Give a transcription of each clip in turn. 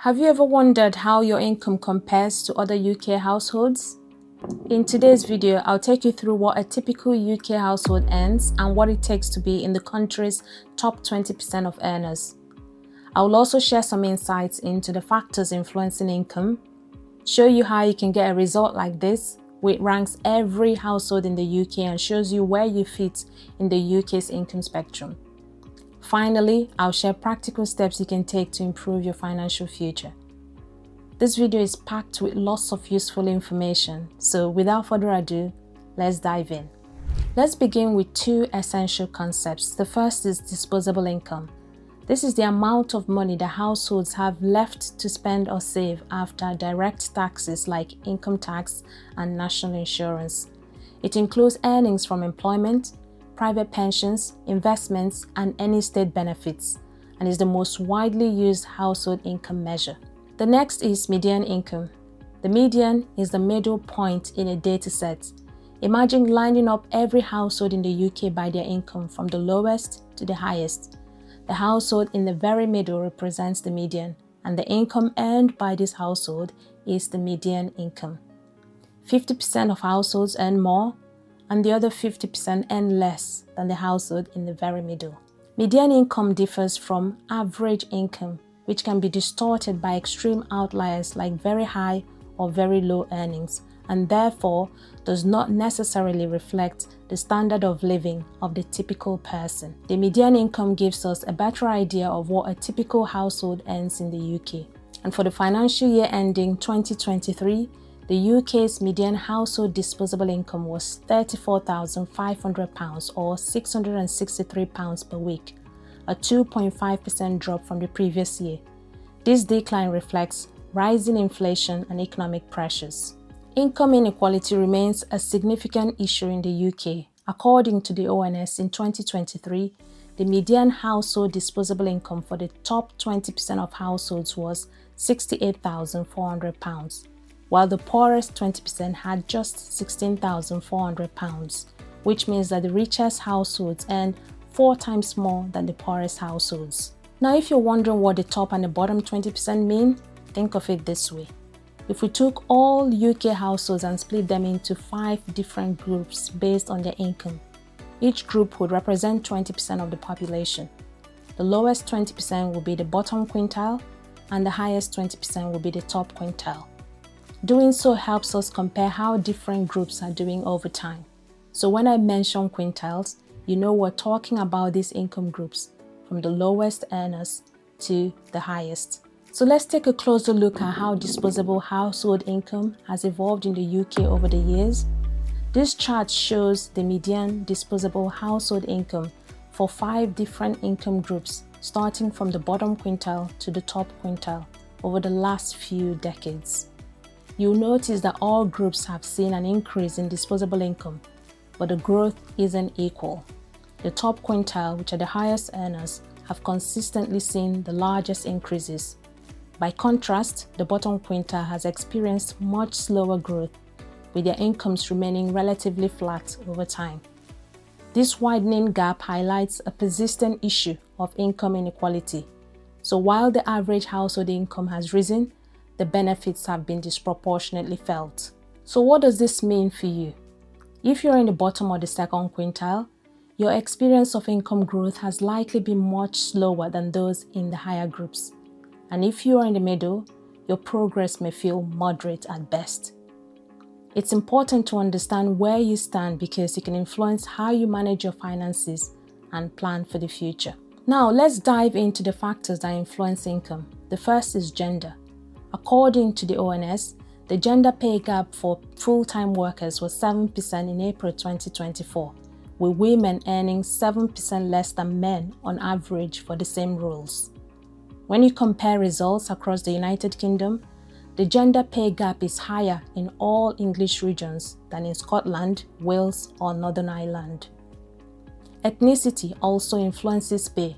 Have you ever wondered how your income compares to other UK households? In today's video, I'll take you through what a typical UK household earns and what it takes to be in the country's top 20% of earners. I will also share some insights into the factors influencing income, show you how you can get a result like this, which ranks every household in the UK and shows you where you fit in the UK's income spectrum. Finally, I'll share practical steps you can take to improve your financial future. This video is packed with lots of useful information, so without further ado, let's dive in. Let's begin with two essential concepts. The first is disposable income. This is the amount of money that households have left to spend or save after direct taxes like income tax and national insurance. It includes earnings from employment, private pensions, investments, and any state benefits, and is the most widely used household income measure. The next is median income. The median is the middle point in a data set. Imagine lining up every household in the UK by their income from the lowest to the highest. The household in the very middle represents the median, and the income earned by this household is the median income. 50% of households earn more, and the other 50% earn less than the household in the very middle. Median income differs from average income, which can be distorted by extreme outliers like very high or very low earnings, and therefore does not necessarily reflect the standard of living of the typical person. The median income gives us a better idea of what a typical household earns in the UK. And for the financial year ending 2023, the UK's median household disposable income was £34,500 or £663 per week, a 2.5% drop from the previous year. This decline reflects rising inflation and economic pressures. Income inequality remains a significant issue in the UK. According to the ONS in 2023, the median household disposable income for the top 20% of households was £68,400. While the poorest 20% had just £16,400, which means that the richest households earned 4 times more than the poorest households. Now, if you're wondering what the top and the bottom 20% mean, think of it this way. If we took all UK households and split them into 5 different groups based on their income, each group would represent 20% of the population. The lowest 20% will be the bottom quintile, and the highest 20% will be the top quintile. Doing so helps us compare how different groups are doing over time. So when I mention quintiles, you know we're talking about these income groups, from the lowest earners to the highest. So let's take a closer look at how disposable household income has evolved in the UK over the years. This chart shows the median disposable household income for 5 different income groups, starting from the bottom quintile to the top quintile over the last few decades. You'll notice that all groups have seen an increase in disposable income, but the growth isn't equal. The top quintile, which are the highest earners, have consistently seen the largest increases. By contrast, the bottom quintile has experienced much slower growth, with their incomes remaining relatively flat over time. This widening gap highlights a persistent issue of income inequality. So while the average household income has risen, the benefits have been disproportionately felt. So what does this mean for you? If you're in the bottom or the second quintile, your experience of income growth has likely been much slower than those in the higher groups. And if you are in the middle, your progress may feel moderate at best. It's important to understand where you stand because it can influence how you manage your finances and plan for the future. Now, let's dive into the factors that influence income. The first is gender. According to the ONS, the gender pay gap for full-time workers was 7% in April 2024, with women earning 7% less than men on average for the same roles. When you compare results across the United Kingdom, the gender pay gap is higher in all English regions than in Scotland, Wales, or Northern Ireland. Ethnicity also influences pay,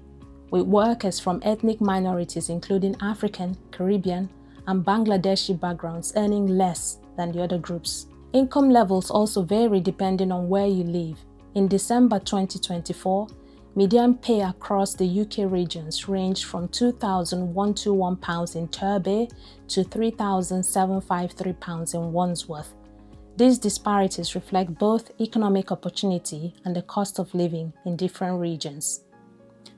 with workers from ethnic minorities including African, Caribbean, and Bangladeshi backgrounds earning less than the other groups. Income levels also vary depending on where you live. In December 2024, Median pay across the UK regions ranged from £2,121 in Turby to £3,753 in Wandsworth. These disparities reflect both economic opportunity and the cost of living in different regions.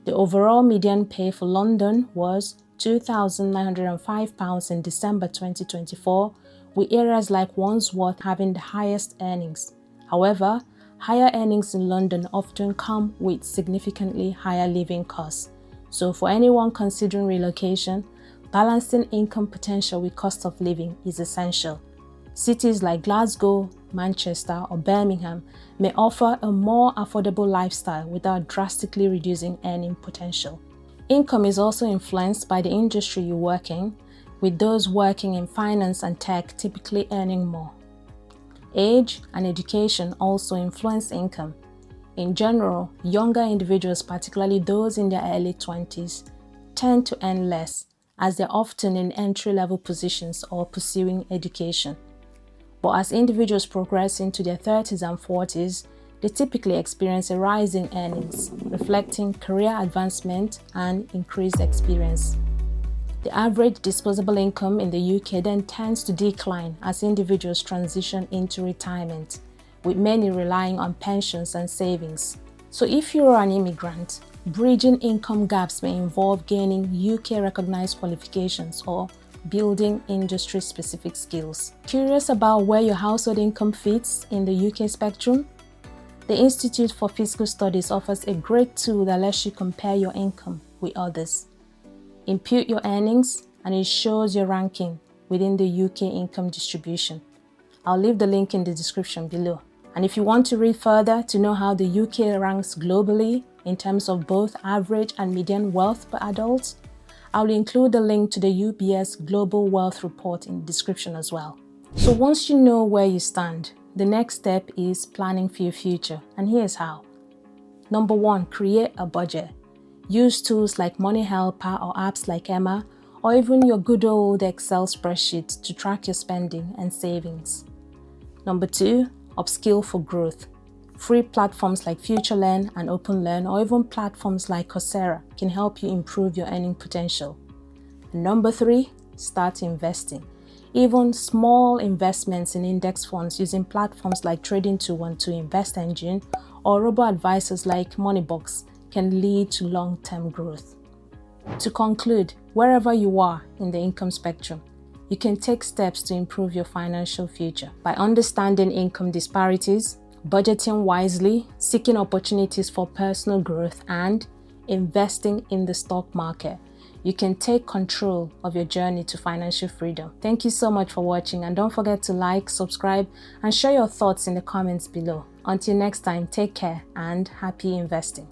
The overall median pay for London was £2,905 in December 2024, with areas like Wandsworth having the highest earnings. However, higher earnings in London often come with significantly higher living costs. So for anyone considering relocation, balancing income potential with cost of living is essential. Cities like Glasgow, Manchester, or Birmingham may offer a more affordable lifestyle without drastically reducing earning potential. Income is also influenced by the industry you work in, with those working in finance and tech typically earning more. Age and education also influence income. In general, younger individuals, particularly those in their early 20s, tend to earn less, as they're often in entry-level positions or pursuing education. But as individuals progress into their 30s and 40s, they typically experience a rise in earnings, reflecting career advancement and increased experience. The average disposable income in the UK then tends to decline as individuals transition into retirement, with many relying on pensions and savings. So if you are an immigrant, bridging income gaps may involve gaining UK-recognized qualifications or building industry-specific skills. Curious about where your household income fits in the UK spectrum? The Institute for Fiscal Studies offers a great tool that lets you compare your income with others. Input your earnings and it shows your ranking within the UK income distribution. I'll leave the link in the description below. And if you want to read further to know how the UK ranks globally in terms of both average and median wealth per adult, I'll include the link to the UBS Global Wealth Report in the description as well. So once you know where you stand, the next step is planning for your future, and here's how. Number 1, create a budget. Use tools like Money Helper or apps like Emma, or even your good old Excel spreadsheet to track your spending and savings. Number 2, upskill for growth. Free platforms like FutureLearn and OpenLearn, or even platforms like Coursera, can help you improve your earning potential. And number 3, start investing. Even small investments in index funds using platforms like Trading212 Invest Engine or robo-advisors like Moneybox can lead to long-term growth. To conclude, wherever you are in the income spectrum, you can take steps to improve your financial future by understanding income disparities, budgeting wisely, seeking opportunities for personal growth, and investing in the stock market. You can take control of your journey to financial freedom. Thank you so much for watching, and don't forget to like, subscribe, and share your thoughts in the comments below. Until next time, take care and happy investing.